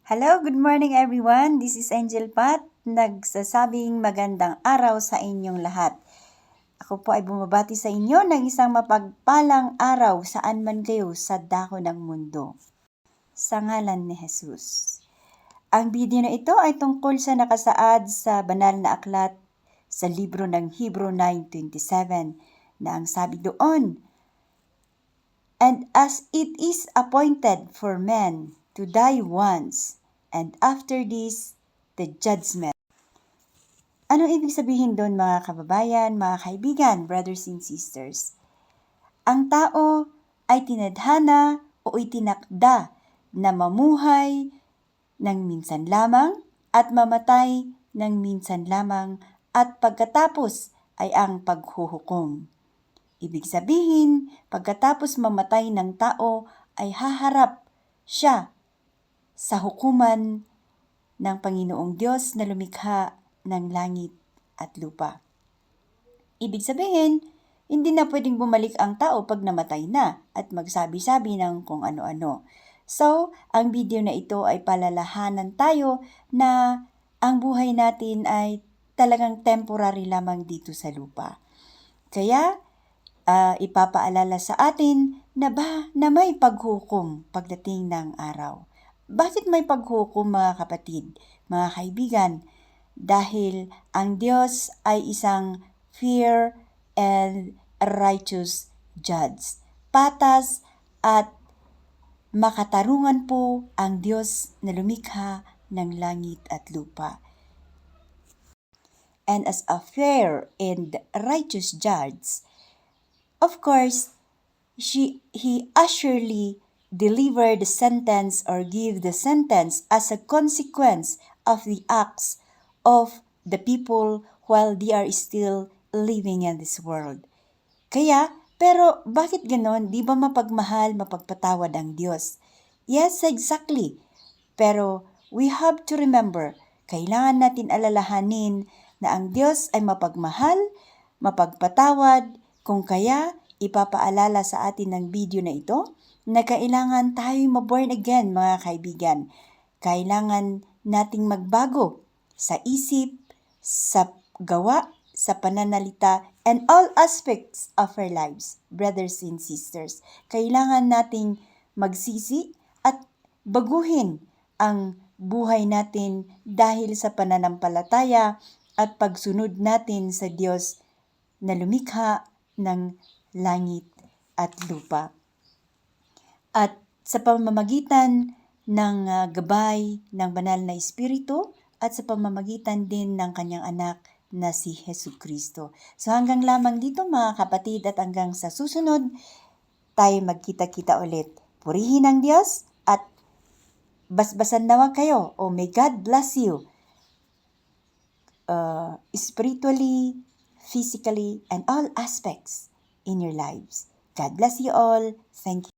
Hello, good morning everyone. This is Angel Pat, nagsasabing magandang araw sa inyong lahat. Ako po ay bumabati sa inyo ng isang mapagpalang araw saan man kayo sa dako ng mundo. Sa ngalan ni Jesus. Ang video na ito ay tungkol sa nakasaad sa banal na aklat sa libro ng Hebrew 9:27 na ang sabi doon, "And as it is appointed for men to die once, and after this, the judgment." Anong ibig sabihin doon mga kababayan, mga kaibigan, brothers and sisters? Ang tao ay tinadhana o itinakda na mamuhay ng minsan lamang at mamatay ng minsan lamang at pagkatapos ay ang paghuhukom. Ibig sabihin, pagkatapos mamatay ng tao ay haharap siya sa hukuman ng Panginoong Diyos na lumikha ng langit at lupa. Ibig sabihin, hindi na pwedeng bumalik ang tao pag namatay na at magsabi-sabi ng kung ano-ano. So, ang video na ito ay palalahanan tayo na ang buhay natin ay talagang temporary lamang dito sa lupa. Kaya, ipapaalala sa atin na may paghukom pagdating ng araw. Bakit may paghukom mga kapatid, mga kaibigan? Dahil ang Diyos ay isang fair and righteous judge. Patas at makatarungan po ang Diyos na lumikha ng langit at lupa. And as a fair and righteous judge, of course, He assuredly deliver the sentence or give the sentence as a consequence of the acts of the people while they are still living in this world. Kaya, pero bakit ganon? Di ba mapagmahal, mapagpatawad ang Diyos? Yes, exactly. Pero we have to remember, kailangan natin alalahanin na ang Diyos ay mapagmahal, mapagpatawad, kung kaya ipapaalala sa atin ng video na ito na kailangan tayo ma-born again mga kaibigan. Kailangan nating magbago sa isip, sa gawa, sa pananalita, and all aspects of our lives, brothers and sisters. Kailangan nating magsisi at baguhin ang buhay natin dahil sa pananampalataya at pagsunod natin sa Diyos na lumikha ng langit at lupa. At sa pamamagitan ng gabay ng banal na Espiritu at sa pamamagitan din ng kanyang anak na si Jesucristo. So hanggang lamang dito mga kapatid at hanggang sa susunod, tayo magkita-kita ulit. Purihin ang Diyos at basbasan naman kayo. Oh, may God bless you. Spiritually, physically, and all aspects in your lives. God bless you all. Thank you.